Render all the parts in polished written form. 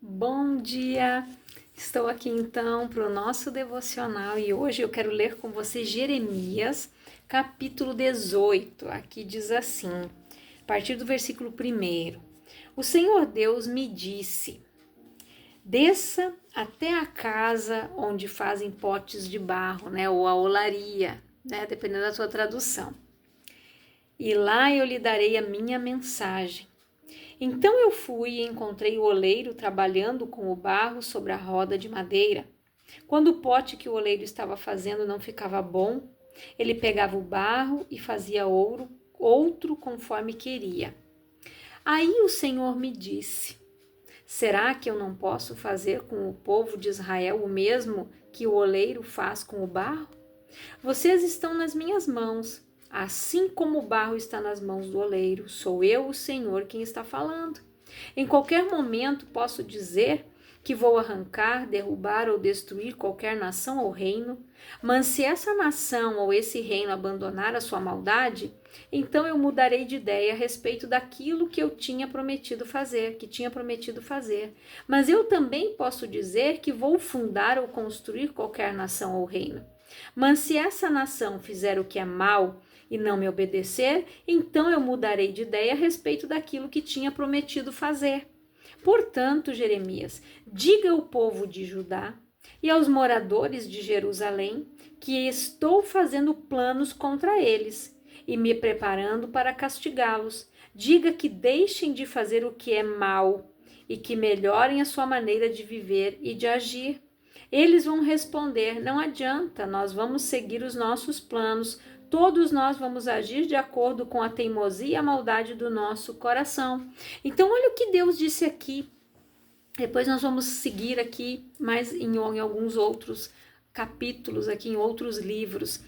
Bom dia! Estou aqui então para o nosso devocional e hoje eu quero ler com você Jeremias, capítulo 18. Aqui diz assim, a partir do versículo 1: O Senhor Deus me disse: desça até a casa onde fazem potes de barro, ou a olaria, dependendo da sua tradução. E lá eu lhe darei a minha mensagem. Então eu fui e encontrei o oleiro trabalhando com o barro sobre a roda de madeira. Quando o pote que o oleiro estava fazendo não ficava bom, ele pegava o barro e fazia outro conforme queria. Aí o Senhor me disse: será que eu não posso fazer com o povo de Israel o mesmo que o oleiro faz com o barro? Vocês estão nas minhas mãos. Assim como o barro está nas mãos do oleiro, sou eu, o Senhor, quem está falando. Em qualquer momento posso dizer que vou arrancar, derrubar ou destruir qualquer nação ou reino, mas se essa nação ou esse reino abandonar a sua maldade, então eu mudarei de ideia a respeito daquilo que eu tinha prometido fazer, Mas eu também posso dizer que vou fundar ou construir qualquer nação ou reino. Mas se essa nação fizer o que é mal e não me obedecer, então eu mudarei de ideia a respeito daquilo que tinha prometido fazer. Portanto, Jeremias, diga ao povo de Judá e aos moradores de Jerusalém que estou fazendo planos contra eles e me preparando para castigá-los. Diga que deixem de fazer o que é mal e que melhorem a sua maneira de viver e de agir. Eles vão responder: não adianta, nós vamos seguir os nossos planos, todos nós vamos agir de acordo com a teimosia e a maldade do nosso coração. Então, olha o que Deus disse aqui. Depois nós vamos seguir aqui mais em alguns outros capítulos, aqui em outros livros.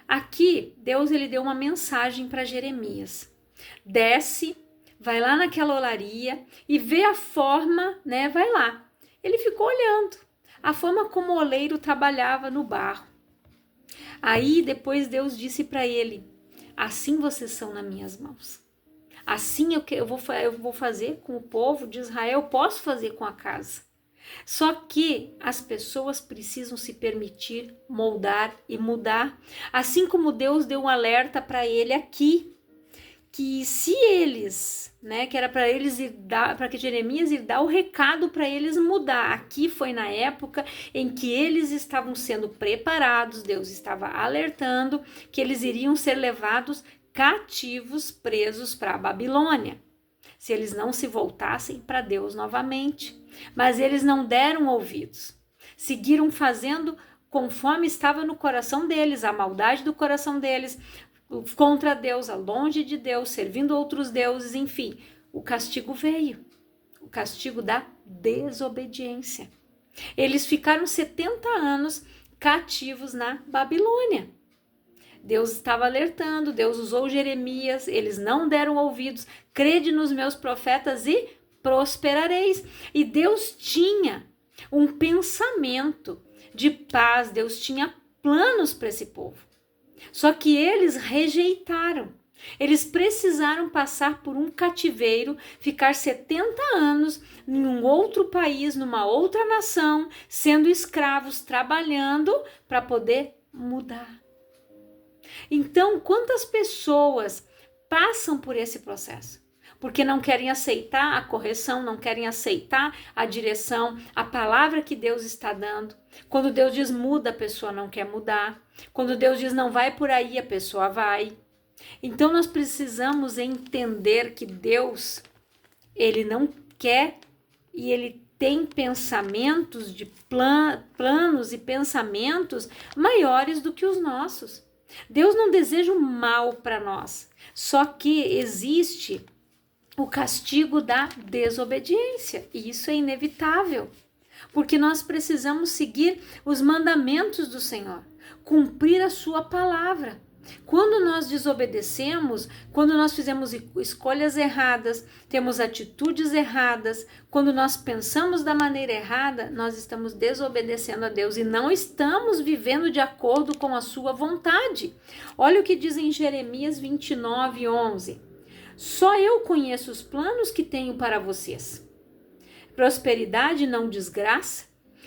Aqui, Deus ele deu uma mensagem para Jeremias. Desce, vai lá naquela olaria e vê a forma, vai lá. Ele ficou olhando a forma como o oleiro trabalhava no barro. Aí depois Deus disse para ele: assim vocês são nas minhas mãos. Assim eu vou fazer com o povo de Israel, eu posso fazer com a casa. Só que as pessoas precisam se permitir moldar e mudar. Assim como Deus deu um alerta para ele aqui, que se eles, que era para eles para que Jeremias ir dar o recado para eles mudar. Aqui foi na época em que eles estavam sendo preparados, Deus estava alertando que eles iriam ser levados cativos, presos para a Babilônia, se eles não se voltassem para Deus novamente. Mas eles não deram ouvidos, seguiram fazendo conforme estava no coração deles, a maldade do coração deles, contra Deus, longe de Deus, servindo outros deuses, enfim. O castigo veio, o castigo da desobediência. Eles ficaram 70 anos cativos na Babilônia. Deus estava alertando, Deus usou Jeremias, eles não deram ouvidos. Crede nos meus profetas e prosperareis. E Deus tinha um pensamento de paz, Deus tinha planos para esse povo. Só que eles rejeitaram. Eles precisaram passar por um cativeiro, ficar 70 anos em um outro país, numa outra nação, sendo escravos, trabalhando para poder mudar. Então, quantas pessoas passam por esse processo? Porque não querem aceitar a correção, não querem aceitar a direção, a palavra que Deus está dando. Quando Deus diz muda, a pessoa não quer mudar. Quando Deus diz não vai por aí, a pessoa vai. Então nós precisamos entender que Deus, ele não quer e ele tem pensamentos de planos e pensamentos maiores do que os nossos. Deus não deseja o mal para nós, só que existe o castigo da desobediência, e isso é inevitável, porque nós precisamos seguir os mandamentos do Senhor, cumprir a sua palavra. Quando nós desobedecemos, quando nós fizemos escolhas erradas, temos atitudes erradas, quando nós pensamos da maneira errada, nós estamos desobedecendo a Deus e não estamos vivendo de acordo com a sua vontade. Olha o que diz em Jeremias 29:11. Só eu conheço os planos que tenho para vocês. prosperidade e não desgraça,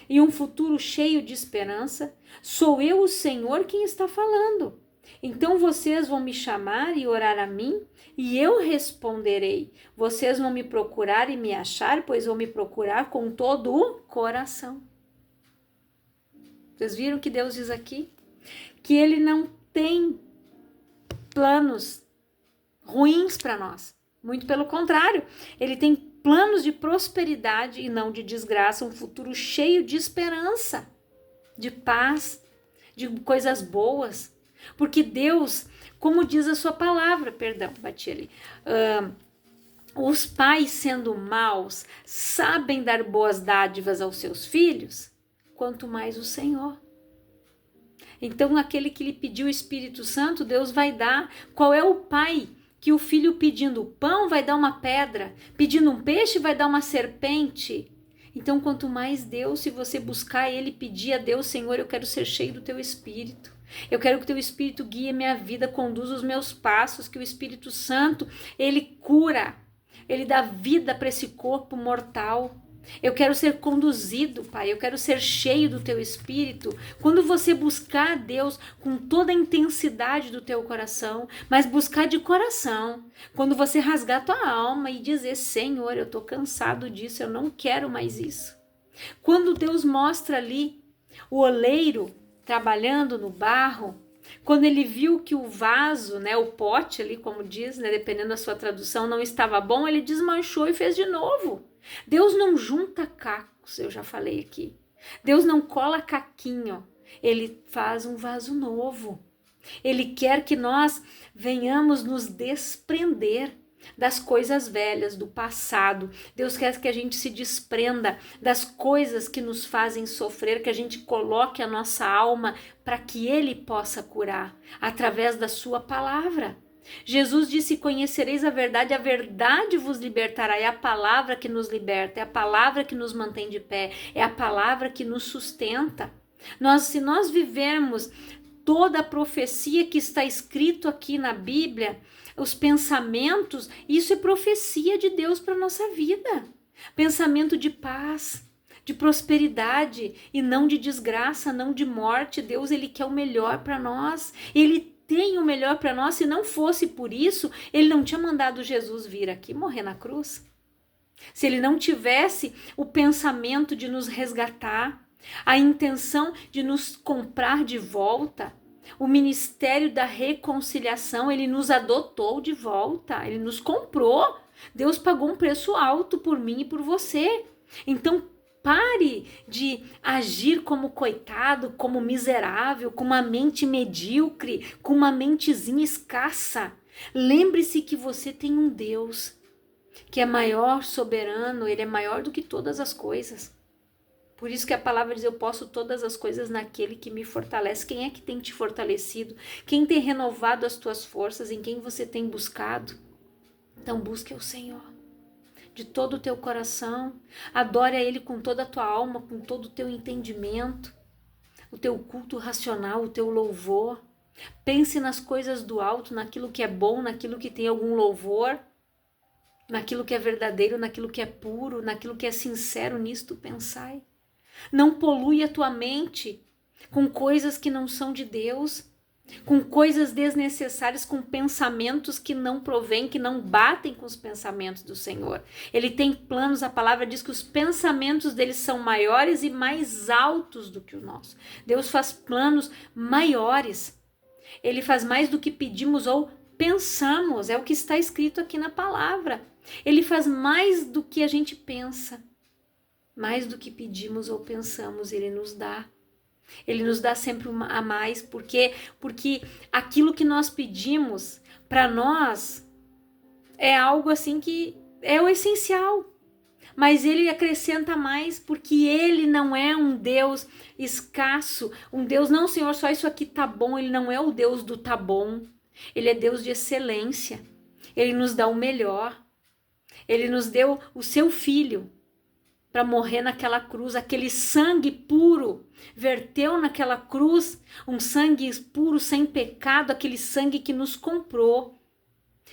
e um futuro cheio de esperança. Sou eu, o Senhor, quem está falando. Então vocês vão me chamar e orar a mim, e eu responderei. Vocês vão me procurar e me achar, pois vão me procurar com todo o coração. Vocês viram o que Deus diz aqui? Que Ele não tem planos ruins para nós. Muito pelo contrário, Ele tem planos de prosperidade e não de desgraça, um futuro cheio de esperança, de paz, de coisas boas. Porque Deus, como diz a sua palavra, bati ali, os pais sendo maus sabem dar boas dádivas aos seus filhos, quanto mais o Senhor. Então, aquele que lhe pediu o Espírito Santo, Deus vai dar. Qual é o pai que o filho pedindo pão vai dar uma pedra, pedindo um peixe vai dar uma serpente? Então, quanto mais Deus, se você buscar Ele, pedir a Deus, Senhor, eu quero ser cheio do Teu Espírito. Eu quero que o Teu Espírito guie a minha vida, conduza os meus passos, que o Espírito Santo, Ele cura, Ele dá vida para esse corpo mortal. Eu quero ser conduzido, Pai, eu quero ser cheio do Teu Espírito. Quando você buscar a Deus com toda a intensidade do teu coração, mas buscar de coração, quando você rasgar tua alma e dizer, Senhor, eu estou cansado disso, eu não quero mais isso. Quando Deus mostra ali o oleiro trabalhando no barro, quando ele viu que o vaso, né, o pote ali, como diz, né, dependendo da sua tradução, não estava bom, ele desmanchou e fez de novo. Deus não junta cacos, eu já falei aqui. Deus não cola caquinho, Ele faz um vaso novo. Ele quer que nós venhamos nos desprender das coisas velhas, do passado. Deus quer que a gente se desprenda das coisas que nos fazem sofrer, que a gente coloque a nossa alma para que Ele possa curar, através da sua palavra. Jesus disse, conhecereis a verdade vos libertará. É a palavra que nos liberta, é a palavra que nos mantém de pé, é a palavra que nos sustenta. Se nós vivermos toda a profecia que está escrito aqui na Bíblia, os pensamentos, isso é profecia de Deus para a nossa vida. Pensamento de paz, de prosperidade e não de desgraça, não de morte. Deus, Ele quer o melhor para nós. Ele tem o melhor para nós. Se não fosse por isso, Ele não tinha mandado Jesus vir aqui morrer na cruz. Se Ele não tivesse o pensamento de nos resgatar, a intenção de nos comprar de volta, o ministério da reconciliação, Ele nos adotou de volta, Ele nos comprou. Deus pagou um preço alto por mim e por você. Então, pare de agir como coitado, como miserável, com uma mente medíocre, com uma mentezinha escassa. Lembre-se que você tem um Deus que é maior, soberano, Ele é maior do que todas as coisas. Por isso que a palavra diz, eu posso todas as coisas naquele que me fortalece. Quem é que tem te fortalecido? Quem tem renovado as tuas forças? Em quem você tem buscado? Então busque o Senhor de todo o teu coração, adore a Ele com toda a tua alma, com todo o teu entendimento, o teu culto racional, o teu louvor. Pense nas coisas do alto, naquilo que é bom, naquilo que tem algum louvor, naquilo que é verdadeiro, naquilo que é puro, naquilo que é sincero, nisto pensai. Não polui a tua mente com coisas que não são de Deus, com coisas desnecessárias, com pensamentos que não provêm, que não batem com os pensamentos do Senhor. Ele tem planos, a palavra diz que os pensamentos dele são maiores e mais altos do que o nosso. Deus faz planos maiores. Ele faz mais do que pedimos ou pensamos, é o que está escrito aqui na palavra. Ele faz mais do que a gente pensa. Mais do que pedimos ou pensamos, Ele nos dá. Ele nos dá sempre a mais, porque aquilo que nós pedimos, para nós, é algo assim que é o essencial. Mas Ele acrescenta mais, porque Ele não é um Deus escasso, um Deus, não, Senhor, só isso aqui tá bom. Ele não é o Deus do tá bom. Ele é Deus de excelência. Ele nos dá o melhor. Ele nos deu o seu Filho para morrer naquela cruz, aquele sangue puro, verteu naquela cruz, um sangue puro, sem pecado, aquele sangue que nos comprou,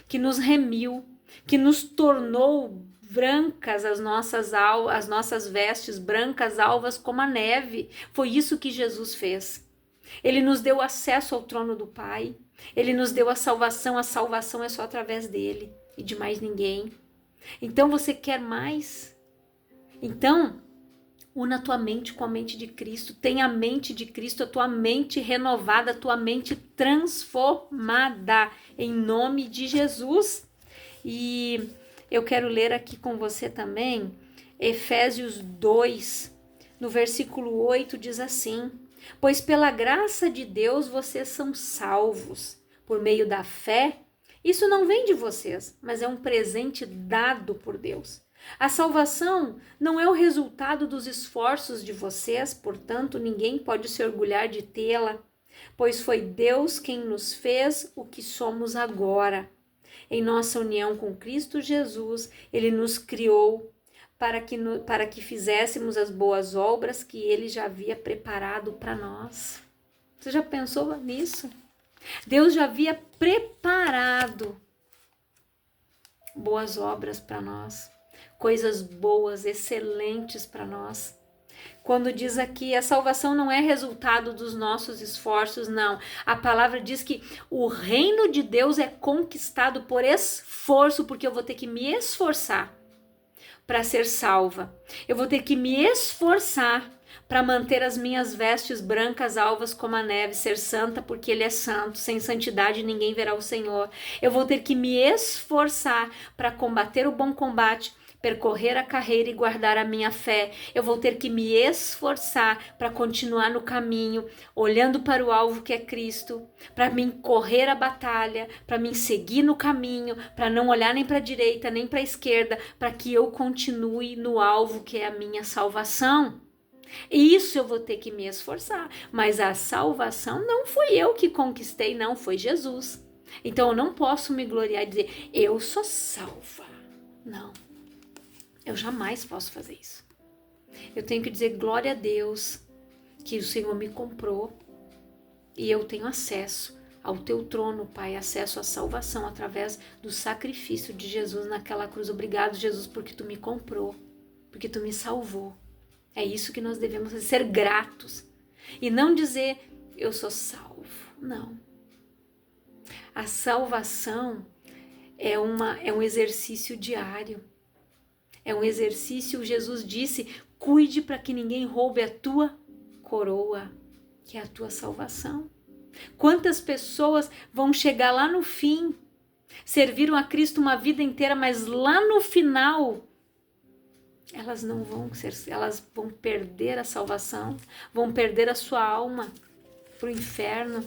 que nos remiu, que nos tornou brancas as nossas vestes, brancas, alvas como a neve. Foi isso que Jesus fez. Ele nos deu acesso ao trono do Pai. Ele nos deu a salvação é só através dele e de mais ninguém. Então você quer mais? Então, una a tua mente com a mente de Cristo. Tenha a mente de Cristo, a tua mente renovada, a tua mente transformada, em nome de Jesus. E eu quero ler aqui com você também, Efésios 2, no versículo 8, diz assim: pois pela graça de Deus vocês são salvos, por meio da fé. Isso não vem de vocês, mas é um presente dado por Deus. A salvação não é o resultado dos esforços de vocês, portanto, ninguém pode se orgulhar de tê-la, pois foi Deus quem nos fez o que somos agora. Em nossa união com Cristo Jesus, Ele nos criou para que fizéssemos as boas obras que Ele já havia preparado para nós. Você já pensou nisso? Deus já havia preparado boas obras para nós, coisas boas, excelentes para nós. Quando diz aqui, a salvação não é resultado dos nossos esforços, não. A palavra diz que o reino de Deus é conquistado por esforço, porque eu vou ter que me esforçar para ser salva. Eu vou ter que me esforçar para manter as minhas vestes brancas, alvas como a neve, ser santa porque Ele é santo. Sem santidade ninguém verá o Senhor. Eu vou ter que me esforçar para combater o bom combate, percorrer a carreira e guardar a minha fé. Eu vou ter que me esforçar para continuar no caminho, olhando para o alvo que é Cristo, para mim correr a batalha, para mim seguir no caminho, para não olhar nem para a direita nem para a esquerda, para que eu continue no alvo que é a minha salvação. E isso eu vou ter que me esforçar, mas a salvação não fui eu que conquistei, não, foi Jesus. Então eu não posso me gloriar e dizer, eu sou salva. Não. Eu jamais posso fazer isso. Eu tenho que dizer glória a Deus que o Senhor me comprou e eu tenho acesso ao teu trono, Pai, acesso à salvação através do sacrifício de Jesus naquela cruz. Obrigado, Jesus, porque tu me comprou, porque tu me salvou. É isso que nós devemos fazer, ser gratos e não dizer eu sou salvo. Não. A salvação é um exercício diário. É um exercício, Jesus disse, cuide para que ninguém roube a tua coroa, que é a tua salvação. Quantas pessoas vão chegar lá no fim, serviram a Cristo uma vida inteira, mas lá no final, elas não vão elas vão perder a salvação, vão perder a sua alma para o inferno.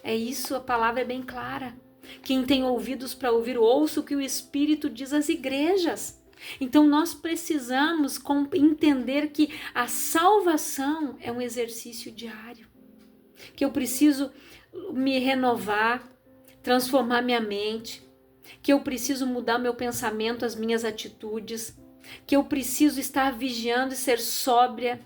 É isso, a palavra é bem clara. Quem tem ouvidos para ouvir, ouça o que o Espírito diz às igrejas. Então nós precisamos entender que a salvação é um exercício diário, que eu preciso me renovar, transformar minha mente, que eu preciso mudar meu pensamento, as minhas atitudes, que eu preciso estar vigiando e ser sóbria.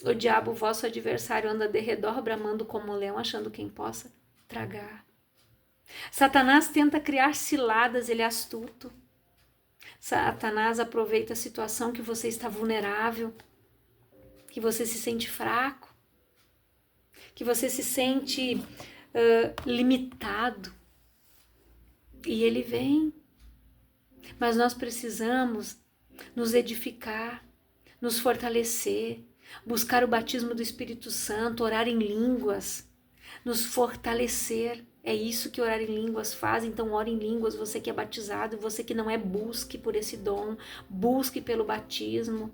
O diabo, vosso adversário, anda de redor, bramando como um leão, achando quem possa tragar. Satanás tenta criar ciladas, ele é astuto. Satanás aproveita a situação que você está vulnerável, que você se sente fraco, que você se sente limitado. E ele vem. Mas nós precisamos nos edificar, nos fortalecer, buscar o batismo do Espírito Santo, orar em línguas, nos fortalecer. É isso que orar em línguas faz. Então ore em línguas, você que é batizado, você que não é, busque por esse dom, busque pelo batismo,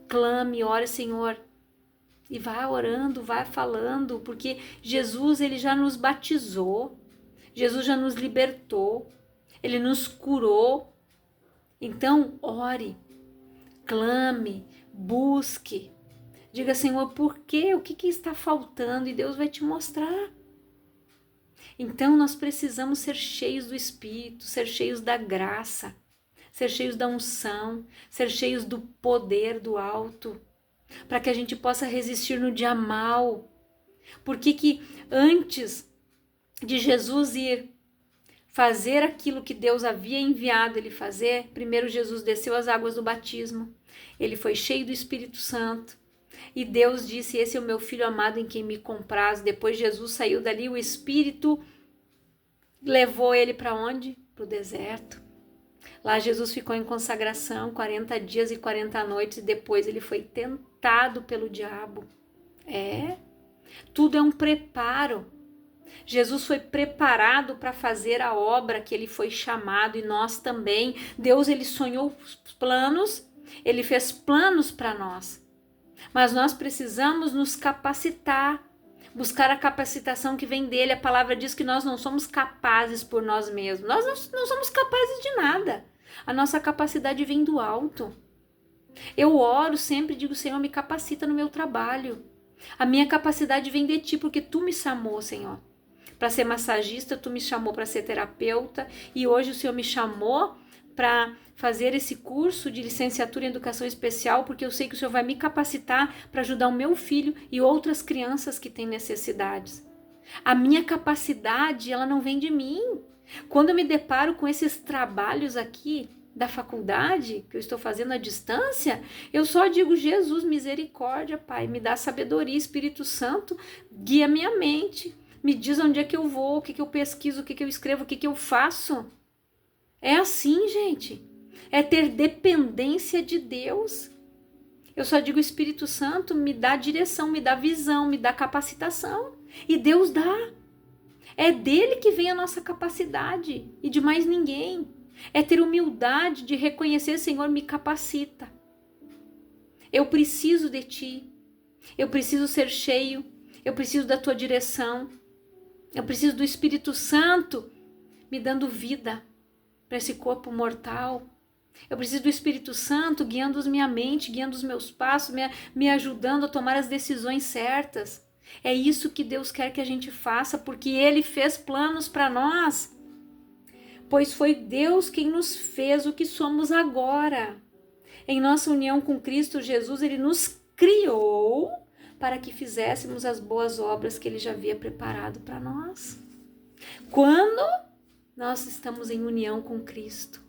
clame, ore, Senhor, e vá orando, vá falando, porque Jesus, ele já nos batizou, Jesus já nos libertou, ele nos curou. Então ore, clame, busque, diga, Senhor, por quê? O que está faltando? E Deus vai te mostrar. Então nós precisamos ser cheios do Espírito, ser cheios da graça, ser cheios da unção, ser cheios do poder do alto, para que a gente possa resistir no dia mal. Por que antes de Jesus ir fazer aquilo que Deus havia enviado ele fazer, primeiro Jesus desceu as águas do batismo, ele foi cheio do Espírito Santo, e Deus disse, esse é o meu filho amado em quem me compraz. Depois Jesus saiu dali, o Espírito levou ele para onde? Para o deserto. Lá Jesus ficou em consagração 40 dias e 40 noites e depois ele foi tentado pelo diabo. Tudo é um preparo. Jesus foi preparado para fazer a obra que ele foi chamado e nós também. Deus, ele sonhou os planos, ele fez planos para nós. Mas nós precisamos nos capacitar, buscar a capacitação que vem dele. A palavra diz que nós não somos capazes por nós mesmos. Nós não somos capazes de nada. A nossa capacidade vem do alto. Eu oro sempre e digo, Senhor, me capacita no meu trabalho. A minha capacidade vem de ti, porque tu me chamou, Senhor, para ser massagista, tu me chamou para ser terapeuta e hoje o Senhor me chamou para fazer esse curso de licenciatura em educação especial, porque eu sei que o Senhor vai me capacitar para ajudar o meu filho e outras crianças que têm necessidades. A minha capacidade, ela não vem de mim. Quando eu me deparo com esses trabalhos aqui da faculdade, que eu estou fazendo à distância, eu só digo, Jesus, misericórdia, Pai, me dá sabedoria, Espírito Santo, guia minha mente, me diz onde é que eu vou, o que eu pesquiso, o que eu escrevo, o que eu faço. É assim, gente. É ter dependência de Deus. Eu só digo, Espírito Santo, me dá direção, me dá visão, me dá capacitação. E Deus dá. É dele que vem a nossa capacidade e de mais ninguém. É ter humildade de reconhecer, Senhor, me capacita. Eu preciso de ti. Eu preciso ser cheio. Eu preciso da tua direção. Eu preciso do Espírito Santo me dando vida para esse corpo mortal. Eu preciso do Espírito Santo guiando minha mente, guiando os meus passos, me ajudando a tomar as decisões certas. É isso que Deus quer que a gente faça, porque Ele fez planos para nós. Pois foi Deus quem nos fez o que somos agora. Em nossa união com Cristo Jesus, Ele nos criou para que fizéssemos as boas obras que Ele já havia preparado para nós. Quando nós estamos em união com Cristo,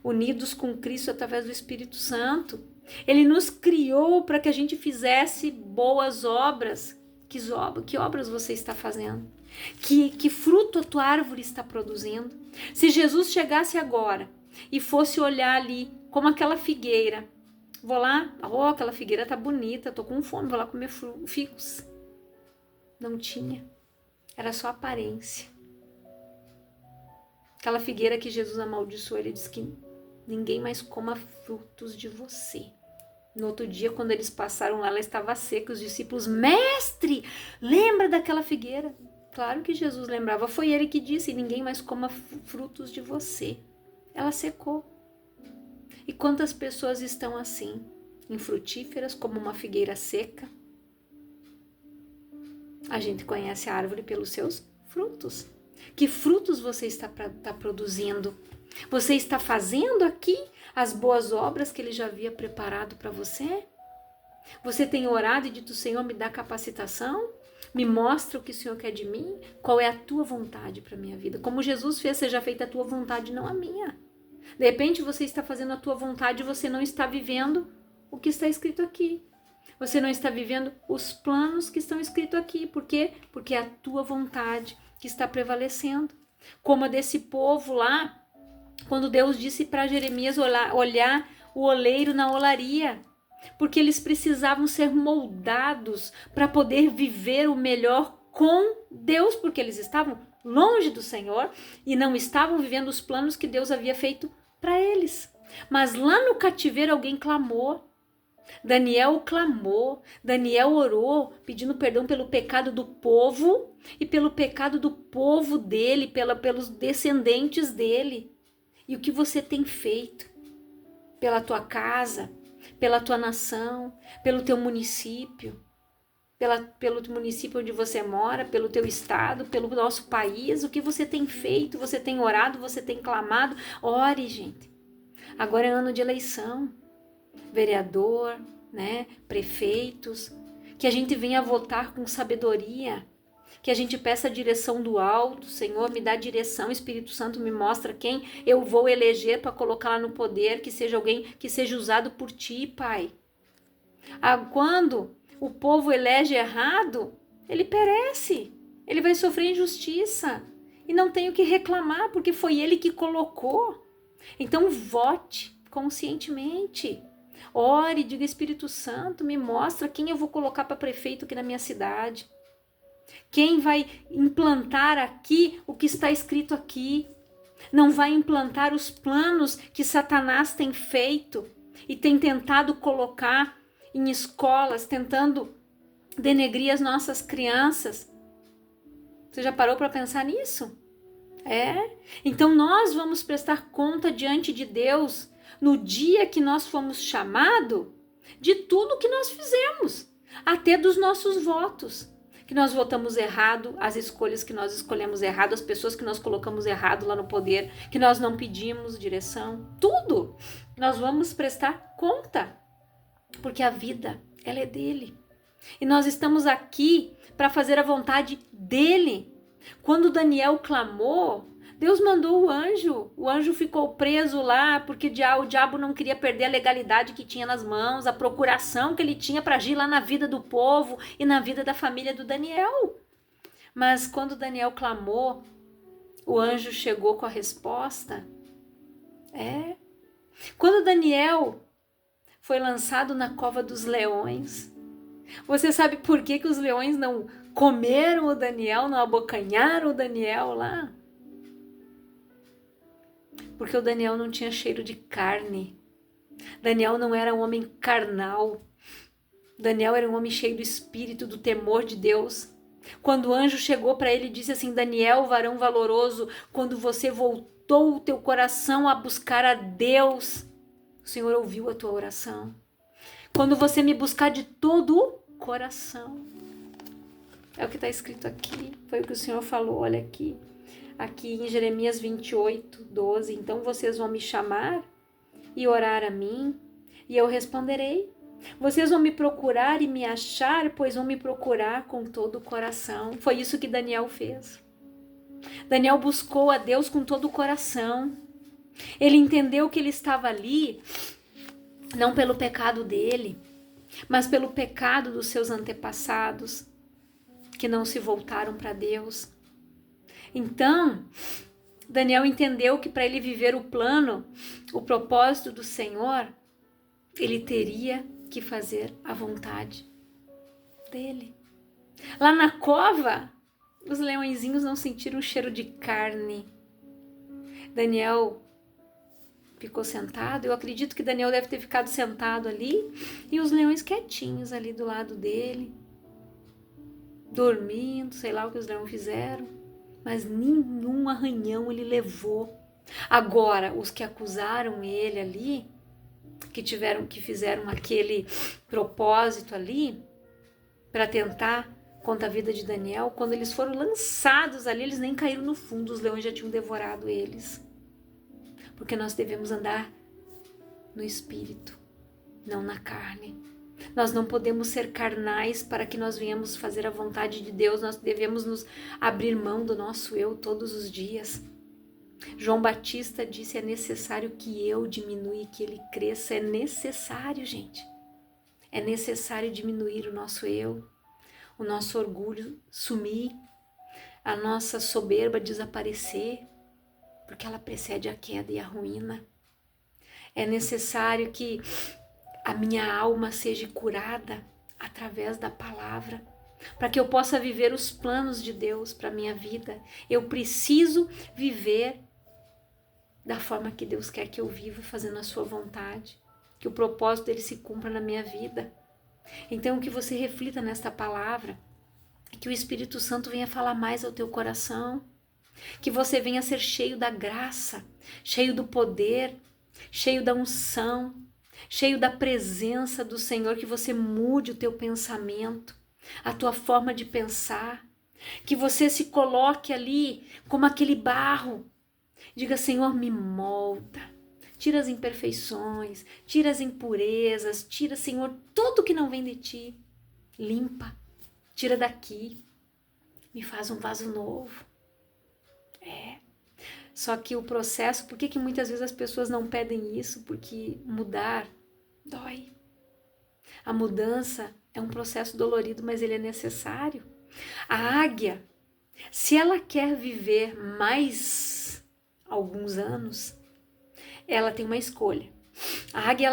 unidos com Cristo através do Espírito Santo, Ele nos criou para que a gente fizesse boas obras. Que obras você está fazendo? Que fruto a tua árvore está produzindo? Se Jesus chegasse agora e fosse olhar ali como aquela figueira, vou lá, aquela figueira tá bonita, tô com fome, vou lá comer figos. Não tinha, era só aparência. Aquela figueira que Jesus amaldiçoou, ele disse que ninguém mais coma frutos de você. No outro dia, quando eles passaram lá, ela estava seca. Os discípulos, mestre, lembra daquela figueira? Claro que Jesus lembrava. Foi ele que disse, ninguém mais coma frutos de você. Ela secou. E quantas pessoas estão assim, infrutíferas, como uma figueira seca? A gente conhece a árvore pelos seus frutos. Que frutos você está produzindo? Você está fazendo aqui as boas obras que Ele já havia preparado para você? Você tem orado e dito, Senhor, me dá capacitação? Me mostra o que o Senhor quer de mim? Qual é a tua vontade para a minha vida? Como Jesus fez, seja feita a tua vontade, não a minha. De repente você está fazendo a tua vontade e você não está vivendo o que está escrito aqui. Você não está vivendo os planos que estão escritos aqui. Por quê? Porque é a tua vontade que está prevalecendo. Como a desse povo lá, quando Deus disse para Jeremias olhar o oleiro na olaria, porque eles precisavam ser moldados para poder viver o melhor com Deus, porque eles estavam longe do Senhor e não estavam vivendo os planos que Deus havia feito para eles. Mas lá no cativeiro alguém clamou. Daniel clamou, Daniel orou, pedindo perdão pelo pecado do povo e pelo pecado do povo dele, pelos descendentes dele. E o que você tem feito pela tua casa, pela tua nação, pelo teu município, pelo município onde você mora, pelo teu estado, pelo nosso país, o que você tem feito? Você tem orado, você tem clamado? Ore, gente. Agora é ano de eleição. Vereador, né, prefeitos, que a gente venha votar com sabedoria, que a gente peça a direção do alto. Senhor, me dá direção, Espírito Santo me mostra quem eu vou eleger para colocar lá no poder, que seja alguém que seja usado por ti, Pai. Quando o povo elege errado, ele perece, ele vai sofrer injustiça e não tem o que reclamar, porque foi ele que colocou. Então vote conscientemente. Ore, diga: Espírito Santo, me mostra quem eu vou colocar para prefeito aqui na minha cidade. Quem vai implantar aqui o que está escrito aqui. Não vai implantar os planos que Satanás tem feito e tem tentado colocar em escolas, tentando denegrir as nossas crianças. Você já parou para pensar nisso? Então nós vamos prestar conta diante de Deus no dia que nós fomos chamados de tudo que nós fizemos, até dos nossos votos, que nós votamos errado, as escolhas que nós escolhemos errado, as pessoas que nós colocamos errado lá no poder, que nós não pedimos direção, tudo nós vamos prestar conta, porque a vida, ela é dele. E nós estamos aqui para fazer a vontade dele. Quando Daniel clamou, Deus mandou o anjo ficou preso lá, porque o diabo não queria perder a legalidade que tinha nas mãos, a procuração que ele tinha para agir lá na vida do povo e na vida da família do Daniel. Mas quando Daniel clamou, o anjo chegou com a resposta. Quando Daniel foi lançado na cova dos leões, você sabe por que os leões não comeram o Daniel, não abocanharam o Daniel lá? Porque o Daniel não tinha cheiro de carne. Daniel não era um homem carnal. Daniel era um homem cheio do espírito, do temor de Deus. Quando o anjo chegou para ele e disse assim: Daniel, varão valoroso, quando você voltou o teu coração a buscar a Deus, o Senhor ouviu a tua oração. Quando você me buscar de todo o coração. É o que está escrito aqui. Foi o que o Senhor falou, olha aqui. Aqui em Jeremias 28, 12. Então vocês vão me chamar e orar a mim, e eu responderei. Vocês vão me procurar e me achar, pois vão me procurar com todo o coração. Foi isso que Daniel fez. Daniel buscou a Deus com todo o coração. Ele entendeu que ele estava ali, não pelo pecado dele, mas pelo pecado dos seus antepassados, que não se voltaram para Deus. Então, Daniel entendeu que para ele viver o plano, o propósito do Senhor, ele teria que fazer a vontade dele. Lá na cova, os leõezinhos não sentiram o cheiro de carne. Daniel ficou sentado, eu acredito que Daniel deve ter ficado sentado ali, e os leões quietinhos ali do lado dele, dormindo, sei lá o que os leões fizeram, mas nenhum arranhão ele levou. Agora, os que acusaram ele ali, que fizeram aquele propósito ali para tentar contra a vida de Daniel, quando eles foram lançados ali, eles nem caíram no fundo, os leões já tinham devorado eles. Porque nós devemos andar no espírito, não na carne. Nós não podemos ser carnais para que nós venhamos fazer a vontade de Deus. Nós devemos nos abrir mão do nosso eu todos os dias. João Batista disse: é necessário que eu diminua e que ele cresça. É necessário, gente. É necessário diminuir o nosso eu, o nosso orgulho sumir, a nossa soberba desaparecer, porque ela precede a queda e a ruína. É necessário que a minha alma seja curada através da palavra, para que eu possa viver os planos de Deus para a minha vida. Eu preciso viver da forma que Deus quer que eu viva, fazendo a sua vontade, que o propósito dele se cumpra na minha vida. Então que você reflita nesta palavra, que o Espírito Santo venha falar mais ao teu coração, que você venha ser cheio da graça, cheio do poder, cheio da unção, cheio da presença do Senhor, que você mude o teu pensamento, a tua forma de pensar, que você se coloque ali como aquele barro, diga: Senhor, me molda, tira as imperfeições, tira as impurezas, tira, Senhor, tudo que não vem de ti, limpa, tira daqui, me faz um vaso novo. Só que o processo, por que muitas vezes as pessoas não pedem isso? Porque mudar dói. A mudança é um processo dolorido, mas ele é necessário. A águia, se ela quer viver mais alguns anos, ela tem uma escolha. A águia,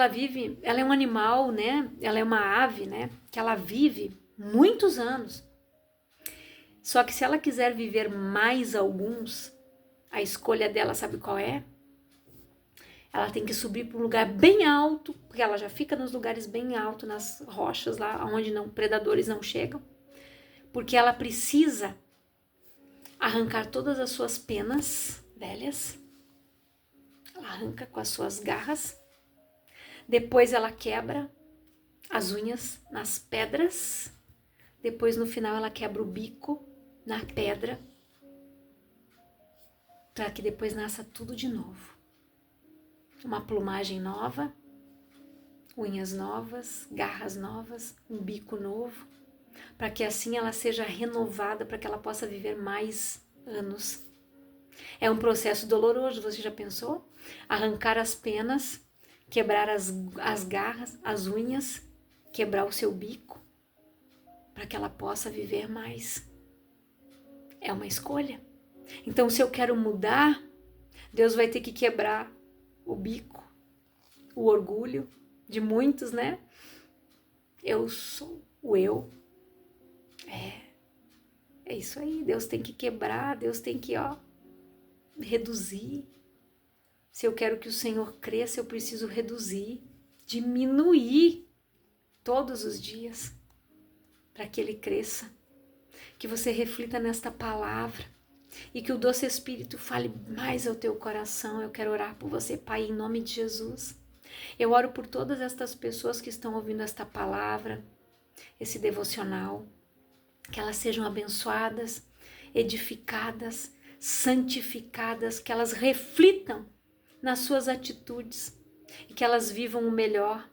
ela é um animal, né? Ela é uma ave, né? Que ela vive muitos anos. Só que se ela quiser viver mais alguns, a escolha dela, sabe qual é? Ela tem que subir para um lugar bem alto, porque ela já fica nos lugares bem altos, nas rochas lá, onde predadores não chegam. Porque ela precisa arrancar todas as suas penas velhas. Ela arranca com as suas garras. Depois ela quebra as unhas nas pedras. Depois, no final, ela quebra o bico na pedra. Para que depois nasça tudo de novo. Uma plumagem nova, unhas novas, garras novas, um bico novo, para que assim ela seja renovada, para que ela possa viver mais anos. É um processo doloroso, você já pensou? Arrancar as penas, quebrar as garras, as unhas, quebrar o seu bico, para que ela possa viver mais. É uma escolha. Então, se eu quero mudar, Deus vai ter que quebrar o bico, o orgulho de muitos, né? Eu sou o eu. É isso aí. Deus tem que quebrar, Deus tem que, reduzir. Se eu quero que o Senhor cresça, eu preciso reduzir, diminuir todos os dias para que Ele cresça. Que você reflita nesta palavra e que o doce Espírito fale mais ao teu coração. Eu quero orar por você, Pai, em nome de Jesus. Eu oro por todas estas pessoas que estão ouvindo esta palavra, esse devocional, que elas sejam abençoadas, edificadas, santificadas, que elas reflitam nas suas atitudes e que elas vivam o melhor,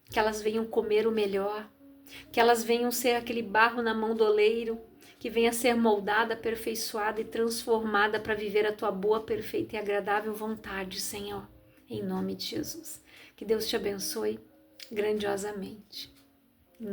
que elas venham comer o melhor, que elas venham ser aquele barro na mão do oleiro, que venha ser moldada, aperfeiçoada e transformada para viver a tua boa, perfeita e agradável vontade, Senhor, em nome de Jesus. Que Deus te abençoe grandiosamente.